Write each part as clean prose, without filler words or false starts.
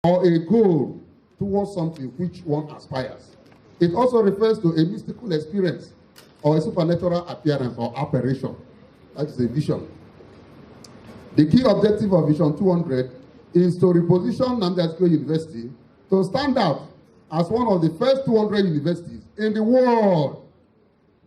or a goal towards something which one aspires. It also refers to a mystical experience or a supernatural appearance or apparition. That is a vision. The key objective of Vision 200 is to reposition Nnamdi Azikiwe University to stand out as one of the first 200 universities in the world.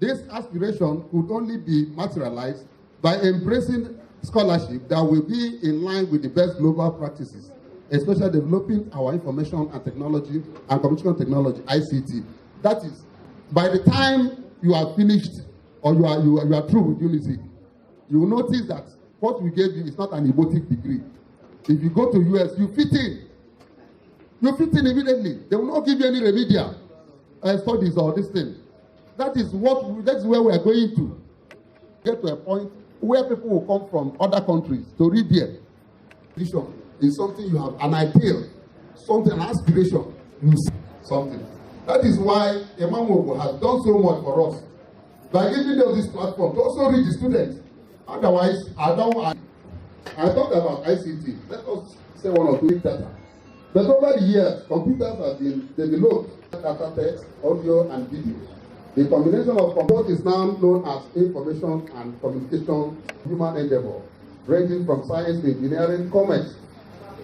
This aspiration could only be materialized by embracing scholarship that will be in line with the best global practices, especially developing our information and technology and communication technology, ICT. That is, by the time you are finished or you are through with Unity, you will notice that what we gave you is not an emotive degree. If you go to US, you fit in. You fit in immediately. They will not give you any remedial studies or this thing. That's where we are going to get to a point where people will come from other countries to read there. Vision is something you have, an ideal, something, an aspiration, you see something. That is why Imam Ogo has done so much for us by giving them this platform to also read the students. Otherwise, I talked about ICT. Let us say one or two data. But over the years, computers have been developed, data text, audio, and video. The combination of both is now known as information and communication human endeavor, ranging from science to engineering, commerce,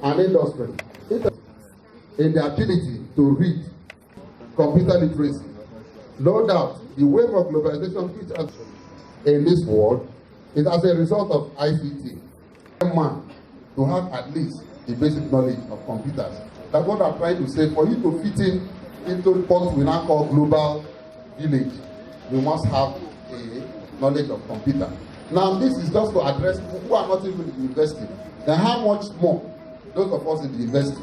and industry. In the ability to read, computer literacy. No doubt, the wave of globalization which has in this world is as a result of ICT. Man, to have at least the basic knowledge of computers. That's what I'm trying to say. For you to fit in into what we now call global village, you must have a knowledge of computer. Now, this is just to address people who are not even in the university. Then how much more those of us in the university?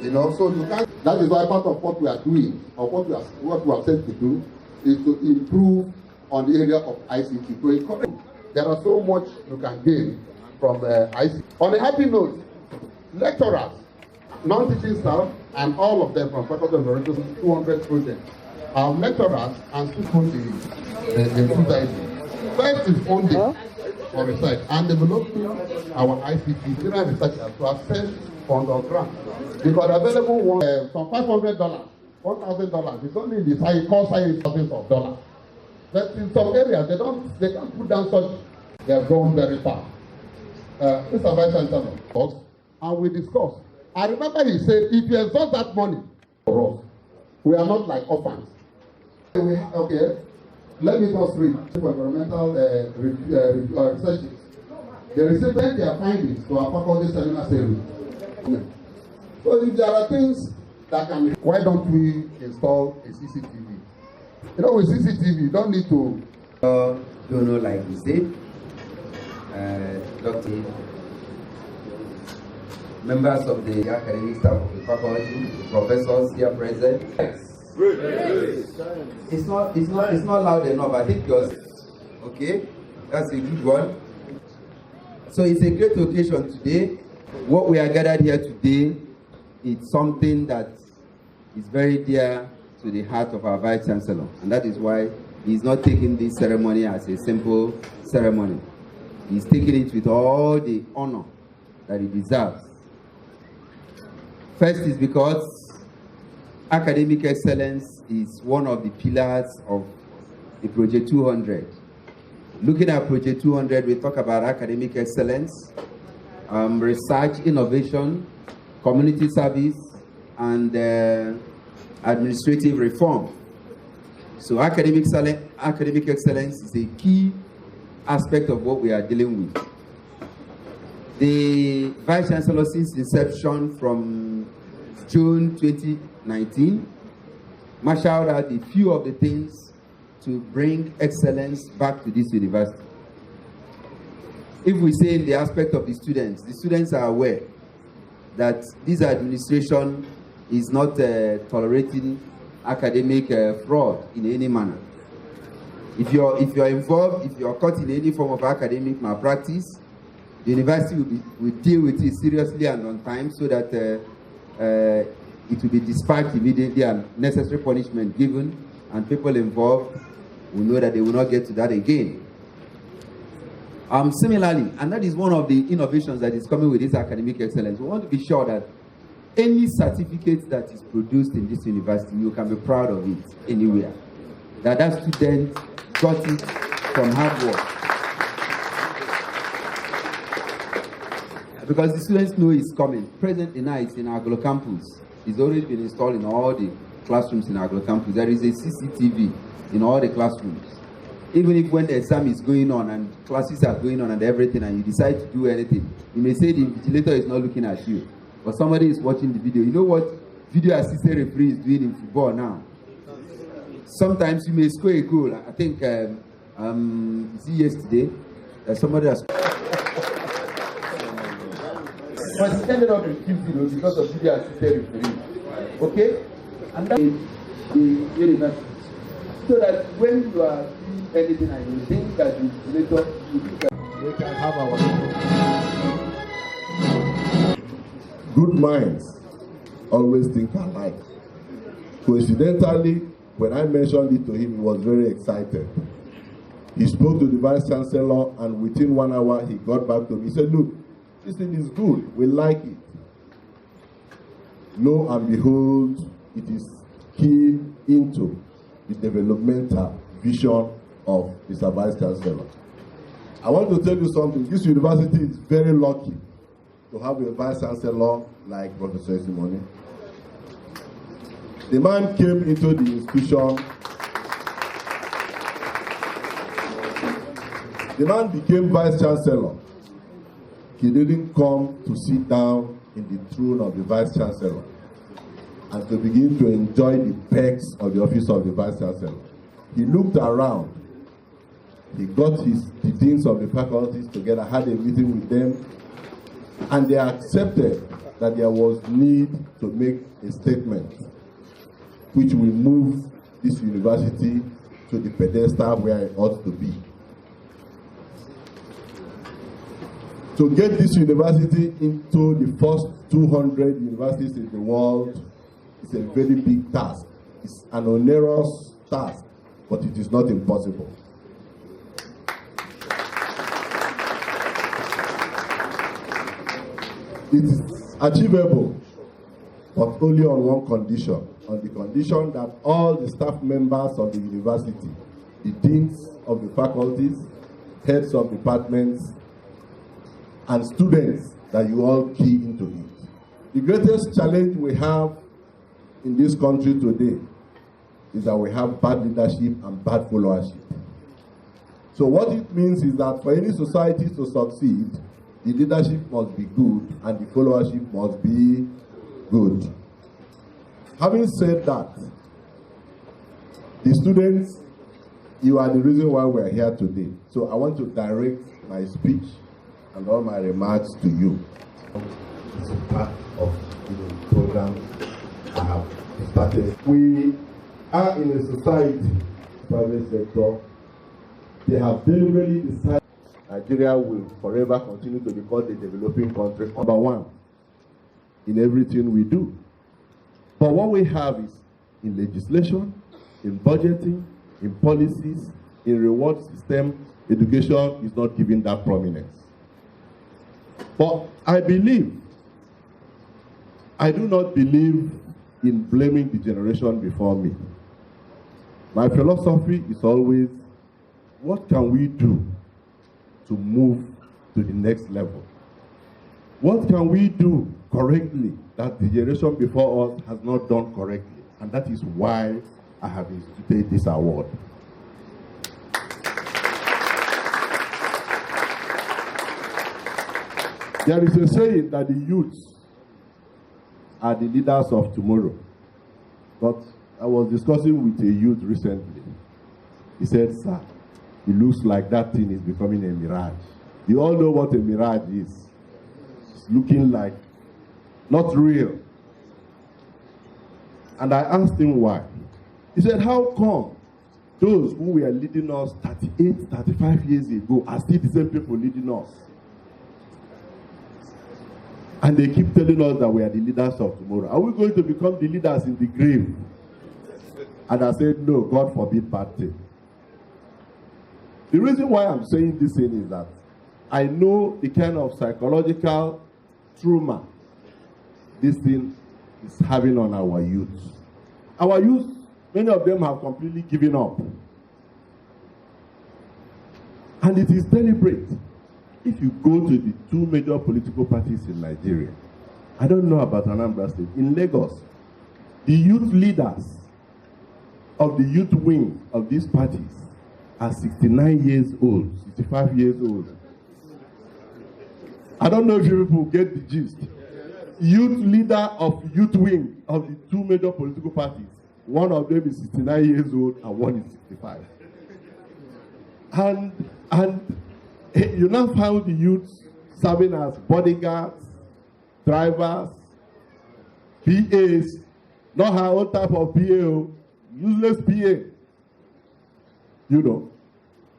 You know, so you can't. That is why part of what we are doing, or what we are set to do, is to improve on the area of ICT. To encourage, there are so much you can gain from ICT. On a happy note, lecturers, non-teaching staff, and all of them from Faculty of Education, 200 students, are lecturers and students in society. First is funding for research and developing our ICT general researchers to access funds or grants. Because available one from $500, $1,000. It's only in the science, core science, thousands of dollars. But in some areas they can't put down such. They have gone very far. Mr. Vice Chancellor, and we discussed. I remember he said, if you exhaust that money for us, we are not like orphans. Okay, let me just read for environmental research. They received their findings to our faculty seminar series. So if there are things that can, why don't we install a CCTV? You know, with CCTV, you don't need to. Don't know, like you said, Dr. Members of the academic staff of the faculty, professors here present. Yes. It's not loud enough. I think yours. Okay, that's a good one. So it's a great occasion today. What we are gathered here today is something that is very dear to the heart of our Vice Chancellor, and that is why he's not taking this ceremony as a simple ceremony. He's taking it with all the honor that he deserves. First is because academic excellence is one of the pillars of the Project 200. Looking at Project 200, we talk about academic excellence, research, innovation, community service, and administrative reform. So academic excellence is a key aspect of what we are dealing with. The Vice Chancellor, since inception from June 2019, marshaled out a few of the things to bring excellence back to this university. If we say in the aspect of the students are aware that this administration is not tolerating academic fraud in any manner. If you're involved, if you're caught in any form of academic malpractice, the university will deal with it seriously and on time so that it will be dispatched immediately and necessary punishment given, and people involved will know that they will not get to that again. Similarly, and that is one of the innovations that is coming with this academic excellence, we want to be sure that Any certificate that is produced in this university, you can be proud of it anywhere. That student got it from hard work. Because the students know it's coming. Presently now it's in Aglo campus. It's already been installed in all the classrooms in Aglo campus. There is a CCTV in all the classrooms. Even if when the exam is going on and classes are going on and everything and you decide to do anything, you may say the invigilator is not looking at you, but somebody is watching the video. You know what video assistant referee is doing in football now? Sometimes you may score a goal. I think, yesterday, somebody has... But it ended up in 2-0 because of video assistant referee. Okay? And that is the university. So that when you are doing anything and you think that the invigilator, We can have our good minds always think alike. Coincidentally, when I mentioned it to him, he was very excited. He spoke to the Vice Chancellor, and within 1 hour, he got back to me. He said, look, this thing is good. We like it. Lo and behold, it is key into the developmental vision of Mr. Vice Chancellor. I want to tell you something. This university is very lucky to have a Vice Chancellor like Professor Esimone. The man came into the institution. The man became Vice Chancellor. He didn't come to sit down in the throne of the Vice Chancellor and to begin to enjoy the perks of the office of the Vice Chancellor. He looked around. He got the deans of the faculties together, had a meeting with them, and they accepted that there was need to make a statement which will move this university to the pedestal where it ought to be. To get this university into the first 200 universities in the world is a very big task. It's an onerous task, but it is not impossible. It is achievable, but only on one condition, on the condition that all the staff members of the university, the deans of the faculties, heads of departments, and students, that you all key into it. The greatest challenge we have in this country today is that we have bad leadership and bad followership. So what it means is that for any society to succeed, the leadership must be good and the followership must be good. Having said that, the students, you are the reason why we are here today. So I want to direct my speech and all my remarks to you. It's a part of the program I have started. We are in a society, private sector. They have deliberately decided Nigeria will forever continue to be called a developing country, number one, in everything we do. But what we have is in legislation, in budgeting, in policies, in reward system, education is not given that prominence. But I do not believe in blaming the generation before me. My philosophy is always, what can we do to move to the next level? What can we do correctly that the generation before us has not done correctly? And that is why I have instituted this award. There is a saying that the youths are the leaders of tomorrow. But I was discussing with a youth recently. He said, sir, it looks like that thing is becoming a mirage. You all know what a mirage is. It's looking like not real. And I asked him why. He said, how come those who were leading us 38, 35 years ago are still the same people leading us? And they keep telling us that we are the leaders of tomorrow. Are we going to become the leaders in the grave? And I said, no, God forbid bad thing. The reason why I'm saying this thing is that I know the kind of psychological trauma this thing is having on our youth. Our youth, many of them have completely given up. And it is deliberate. If you go to the two major political parties in Nigeria, I don't know about Anambra State, in Lagos, the youth leaders of the youth wing of these parties are 69 years old, 65 years old. I don't know if you people get the gist. Youth leader of youth wing of the two major political parties, one of them is 69 years old and one is 65. And you now find the youths serving as bodyguards, drivers, PAs, not her own type of PA, useless PA, you know.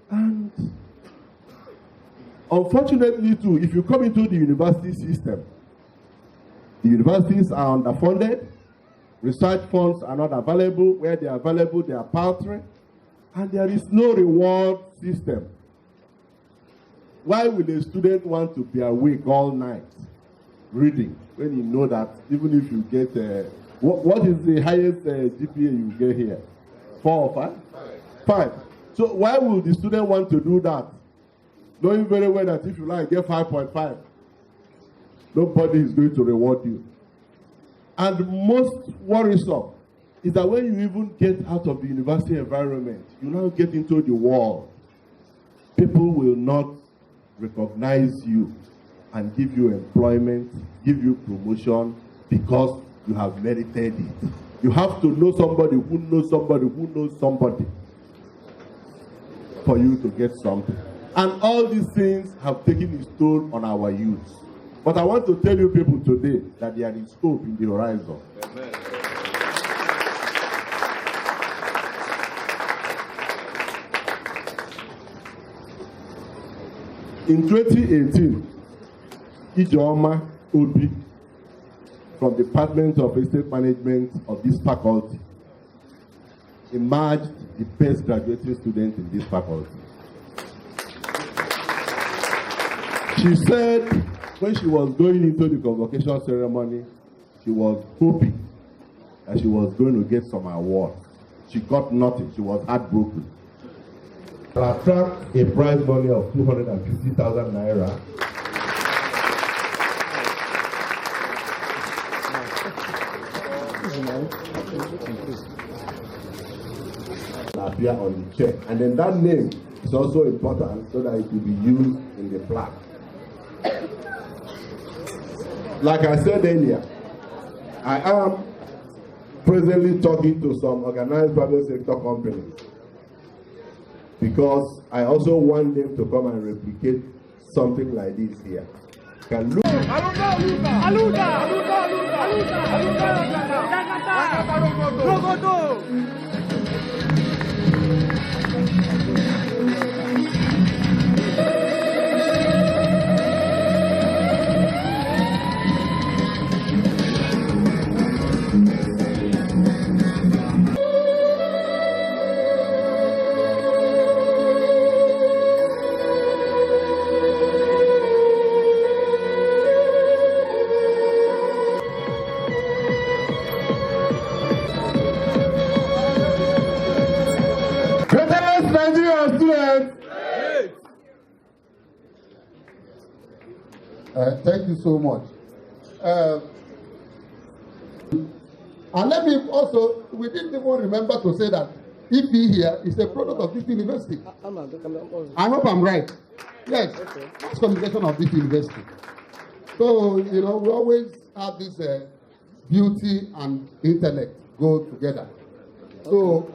And unfortunately too, if you come into the university system, the universities are underfunded, research funds are not available, where they are available they are paltry, and there is no reward system. Why will a student want to be awake all night reading when you know that even if you get what is the highest GPA you get here? 4 or 5? 5. So why would the student want to do that, knowing very well that if you like get 5.5, nobody is going to reward you? And most worrisome is that when you even get out of the university environment, you now get into the world, people will not recognize you and give you employment, give you promotion because you have merited it. You have to know somebody who knows somebody who knows somebody for you to get something. And all these things have taken its toll on our youth. But I want to tell you people today that there is hope in the horizon. Amen. In 2018, Ijeoma Obi from the Department of Estate Management of this faculty emerged the best graduating student in this faculty. She said when she was going into the convocation ceremony, she was hoping that she was going to get some award. She got nothing. She was heartbroken. Attract a prize money of 250,000 naira. Appear on the check, and then that name is also important so that it will be used in the plaque. Like I said earlier, I am presently talking to some organized private sector companies because I also want them to come and replicate something like this here. Can look. Thank you so much. And let me also, we didn't even remember to say that EP here is a product of this university. I hope I'm right. Yes, it's communication of this university. So, you know, we always have this beauty and intellect go together. So,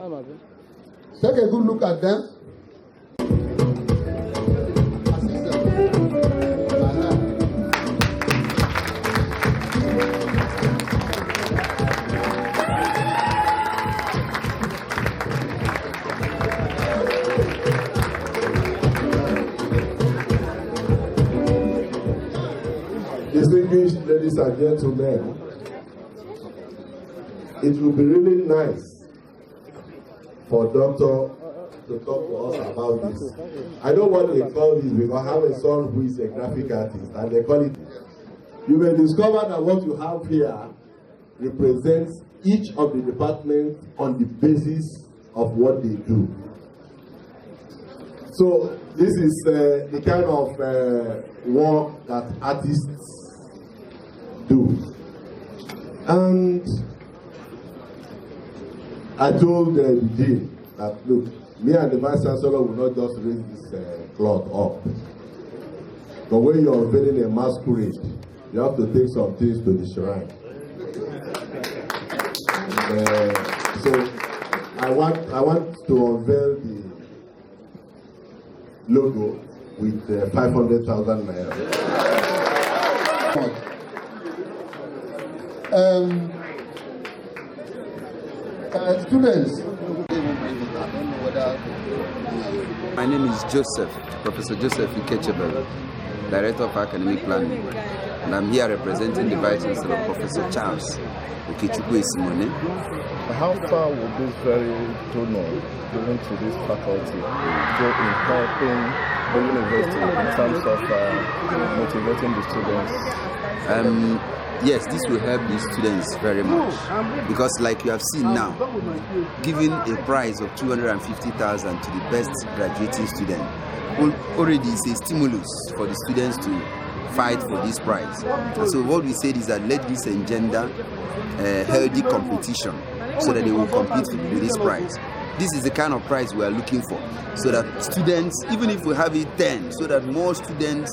take a good look at them. Distinguished ladies and gentlemen, it will be really nice for Doctor to talk to us about this. I know what they call this because I have a son who is a graphic artist and they call it. You may discover that what you have here represents each of the departments on the basis of what they do. So this is the kind of work that artists do. And I told the dean that, look, me and the Vice Chancellor will not just raise this cloth up. But when you're unveiling a masquerade, you have to take some things to the shrine. So I want to unveil the logo with 500,000 naira. Students. My name is Joseph, Professor Joseph Ikechebel, Director of Academic Planning, and I'm here representing the Vice Chancellor, Professor Charles Okechukwu Esimone. How far would this very donor given to this faculty go in helping the university in terms of motivating the students? Yes, this will help the students very much, because like you have seen now, giving a prize of 250,000 to the best graduating student already is a stimulus for the students to fight for this prize. And so what we said is that let this engender healthy competition so that they will compete with this prize. This is the kind of prize we are looking for, so that students, even if we have it 10, so that more students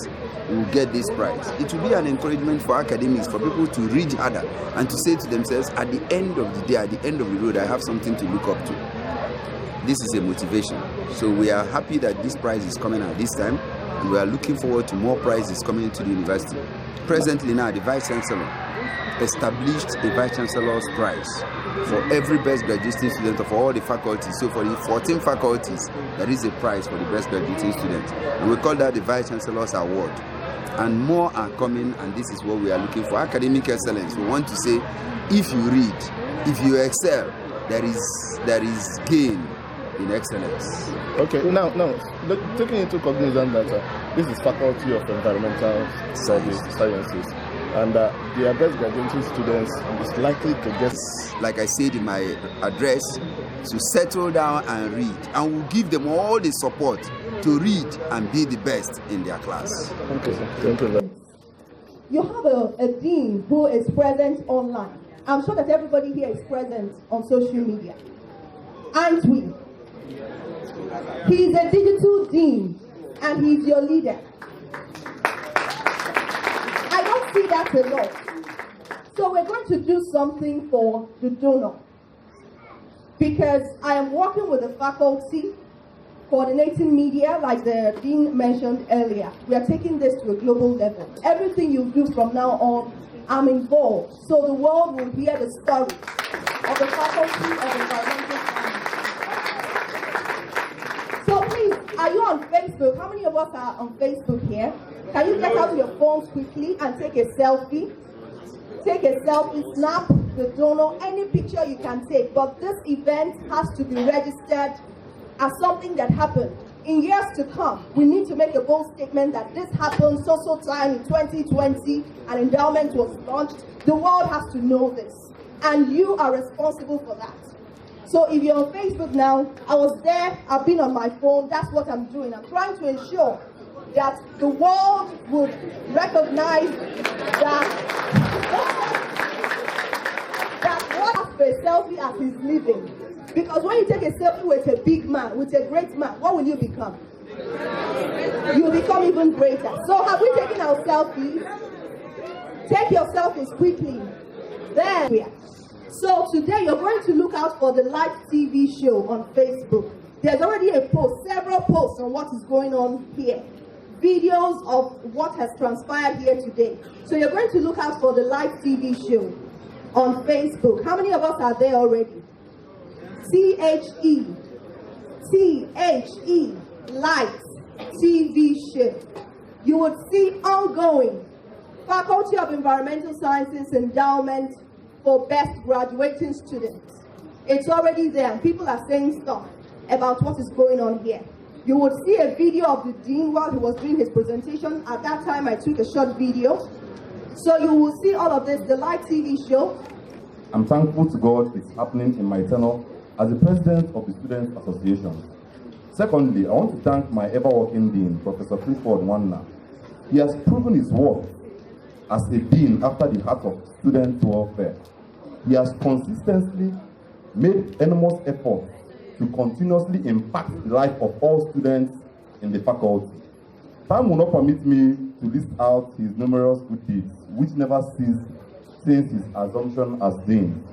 will get this prize. It will be an encouragement for academics, for people to read harder and to say to themselves, at the end of the day, at the end of the road, I have something to look up to. This is a motivation. So we are happy that this prize is coming at this time, and we are looking forward to more prizes coming to the university. Presently now, the Vice Chancellor established a Vice Chancellor's prize for every best graduating student of all the faculties. So for the 14 faculties, there is a prize for the best graduating student. And we call that the Vice Chancellor's Award. And more are coming, and this is what we are looking for. Academic excellence. We want to say, if you read, if you excel, there is gain in excellence. Okay, now taking into cognizance that this is Faculty of Environmental Sciences, and the best graduating students is likely to get, like I said in my address, to settle down and read, and we'll give them all the support to read and be the best in their class. Okay, thank you. You have a dean who is present online. I'm sure that everybody here is present on social media, aren't we? He's a digital dean, and he's your leader. I don't see that a lot. So we're going to do something for the donor, because I am working with the faculty, coordinating media, like the dean mentioned earlier. We are taking this to a global level. Everything you do from now on, I'm involved, so the world will hear the story of the Faculty of Environmental Sciences. So please, are you on Facebook? How many of us are on Facebook here? Can you get out your phones quickly and take a selfie? Take a selfie, snap the donor, any picture you can take. But this event has to be registered as something that happened. In years to come, we need to make a bold statement that this happened so time in 2020, an endowment was launched. The world has to know this, and you are responsible for that. So if you're on Facebook now, I was there, I've been on my phone, that's what I'm doing. I'm trying to ensure that the world would recognize that what a selfie as he's living. Because when you take a selfie with a big man, with a great man, what will you become? You'll become even greater. So have we taken our selfies? Take your selfies quickly. There we are. So today you're going to look out for the live TV show on Facebook. There's already a post, several posts on what is going on here. Videos of what has transpired here today. So you're going to look out for the live TV show on Facebook. How many of us are there already? THE live TV show. You would see ongoing Faculty of Environmental Sciences endowment for best graduating students. It's already there, and people are saying stuff about what is going on here. You would see a video of the dean while he was doing his presentation. At that time, I took a short video. So you will see all of this, the live TV show. I'm thankful to God it's happening in my tenure as the president of the Students Association. Secondly, I want to thank my ever-working dean, Professor Clifford Nwanna. He has proven his worth as a dean after the heart of student welfare. He has consistently made enormous efforts to continuously impact the life of all students in the faculty. Time will not permit me to list out his numerous good deeds, which never ceased since his assumption as dean.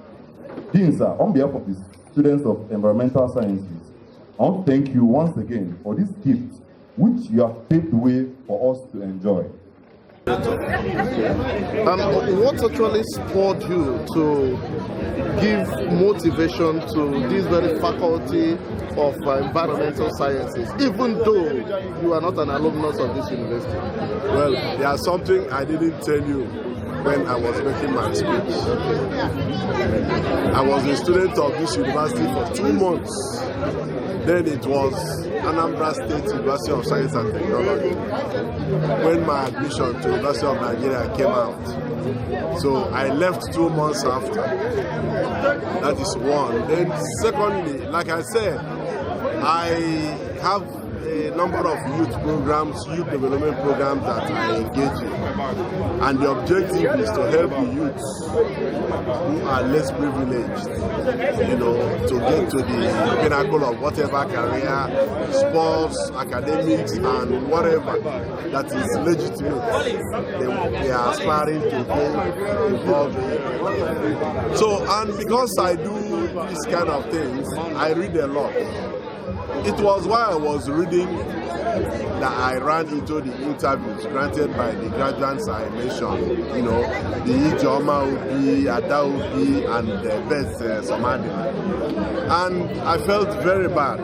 Dean, sir, on behalf of the students of environmental sciences, I want to thank you once again for this gift, which you have paved the way for us to enjoy. What actually spurred you to give motivation to this very faculty of environmental sciences, even though you are not an alumnus of this university? Well, there's something I didn't tell you when I was making my speech. I was a student of this university for 2 months. Then it was Anambra State University of Science and Technology when my admission to University of Nigeria came out. So I left 2 months after. That is one. Then secondly, like I said, I have a number of youth programs, youth development programs that I engage in. And the objective is to help the youths who are less privileged, to get to the pinnacle of whatever career, sports, academics, and whatever that is legitimate. They are aspiring to get involved in. So, and because I do these kind of things, I read a lot. It was while I was reading that I ran into the interviews granted by the graduates I mentioned, the Ijoma Ubi, Ada Ubi, and Beth Somadi. And I felt very bad.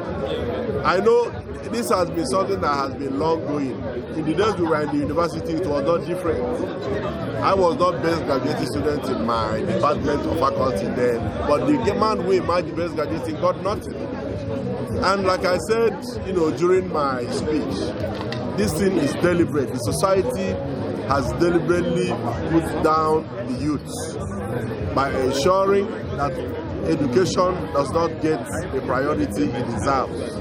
I know this has been something that has been long going. In the days we were in the university, it was not different. I was not best graduating student in my department or faculty then, but the man who emerged the best graduating got nothing. And like I said, during my speech, this thing is deliberate. The society has deliberately put down the youths by ensuring that education does not get the priority it deserves,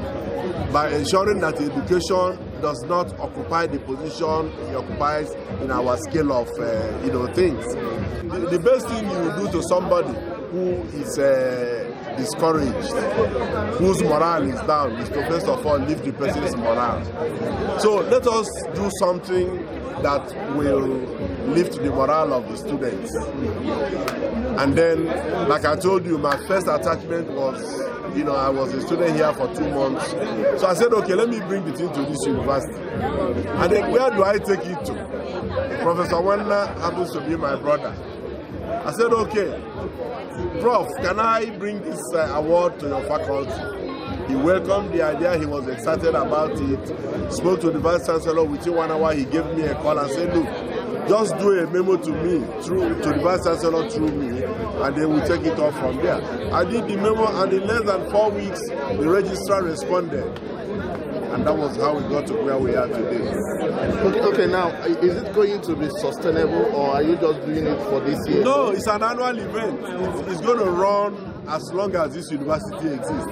by ensuring that education does not occupy the position it occupies in our scale of things. The best thing you do to somebody who is discouraged, whose morale is down, is to first of all lift the person's morale. So let us do something that will lift the morale of the students. And then, like I told you, my first attachment was, I was a student here for 2 months. So I said, okay, let me bring the thing to this university. And then where do I take it to? Professor Nwanna happens to be my brother. I said, okay, Prof, can I bring this award to your faculty? He welcomed the idea, he was excited about it, spoke to the Vice Chancellor. Within 1 hour, he gave me a call and said, look, just do a memo to me, to the Vice Chancellor through me, and then we'll take it off from there. I did the memo, and in less than 4 weeks, the registrar responded. And that was how we got to where we are today. Okay, now, is it going to be sustainable, or are you just doing it for this year? No, it's an annual event. It's going to run as long as this university exists.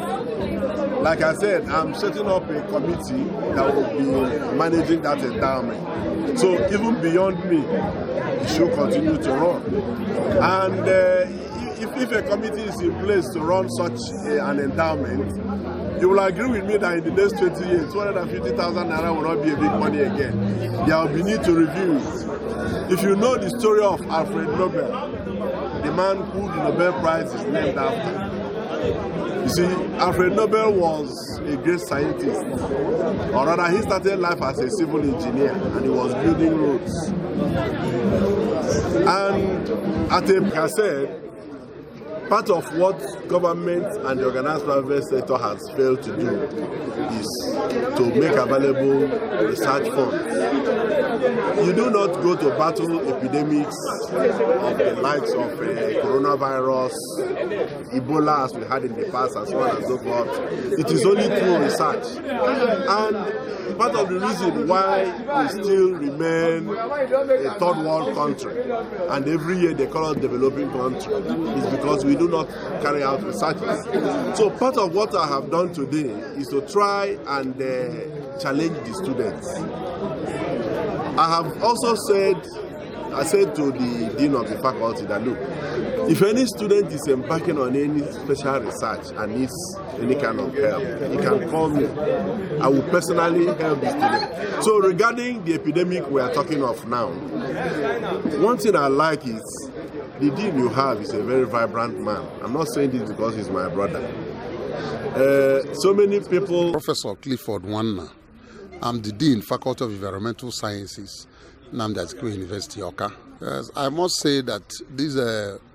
Like I said, I'm setting up a committee that will be managing that endowment. So even beyond me, it should continue to run. And if a committee is in place to run such an endowment, you will agree with me that in the next 20 years, 250,000 naira will not be a big money again. There will be need to review it. If you know the story of Alfred Nobel, the man who the Nobel Prize is named after. You see, Alfred Nobel was a great scientist, or rather he started life as a civil engineer and he was building roads. And like I said, Part of what government and the organized private sector has failed to do is to make available research funds. You do not go to battle epidemics of the likes of coronavirus, Ebola as we had in the past, and so on and so forth. It is only through research. And part of the reason why we still remain a third world country, and every year they call us developing country, is because we do not carry out research. So part of what I have done today is to try and challenge the students. I have also said to the dean of the faculty that, look, if any student is embarking on any special research and needs any kind of help, he can call me. I will personally help the student. So regarding the epidemic we are talking of now, one thing I like is the dean you have is a very vibrant man. I'm not saying this because he's my brother. So many people... Professor Clifford Nwanna. I'm the Dean, Faculty of Environmental Sciences, Nnamdi Azikiwe University, Awka. Yes, I must say that this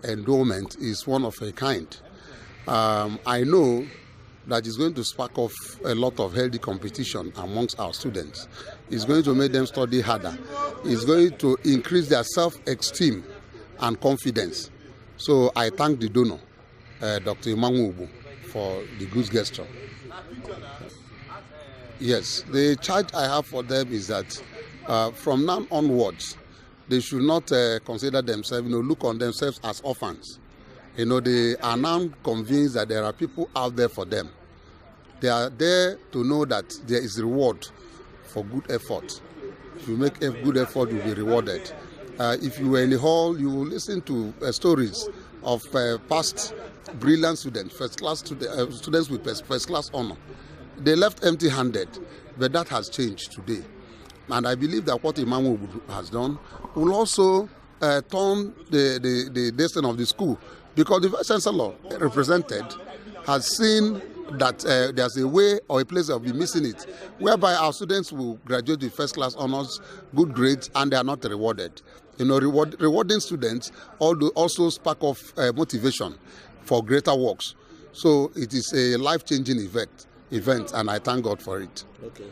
endowment is one of a kind. I know that it's going to spark off a lot of healthy competition amongst our students. It's going to make them study harder. It's going to increase their self-esteem and confidence. So I thank the donor, Dr. Emmanuel Ubu, for the good gesture. Yes, the charge I have for them is that from now onwards, they should not consider themselves, look on themselves as orphans. They are now convinced that there are people out there for them. They are there to know that there is reward for good effort. If you make a good effort, you'll be rewarded. If you were in the hall, you will listen to stories of past brilliant students, students with first-class honor. They left empty-handed, but that has changed today. And I believe that what Emmanuel has done will also turn the destiny of the school, because the Vice Chancellor represented has seen that there's a way or a place that will be missing it, whereby our students will graduate with first-class honors, good grades, and they are not rewarded. Rewarding students also spark off motivation for greater works. So it is a life-changing event, and I thank God for it. Okay.